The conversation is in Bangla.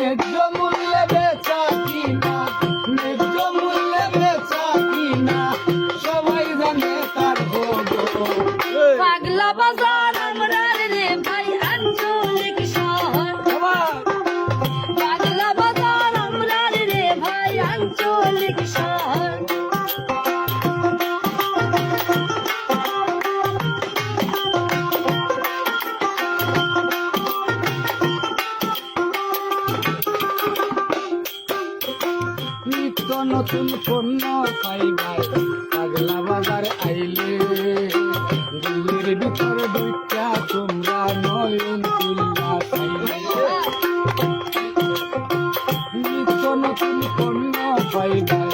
ন্যায্য মূল্যে বেচা কিনা, ন্যায্য মূল্যে বেচা কিনা, সবাই জানে তার খবর। পাগলা বাজার আমরার রে ভাই আঞ্চলিক শহর, পাগলা বাজার আমরার রে ভাই আঞ্চলিক শহর। নিত্য নতুন পণ্য পাইবাই পাগলা বাজার আইলে, দিল্লির ভিতর দুইটা তোমরা নয়ন তুল্লা পাইলে। নিত্য নতুন পণ্য পাইবাই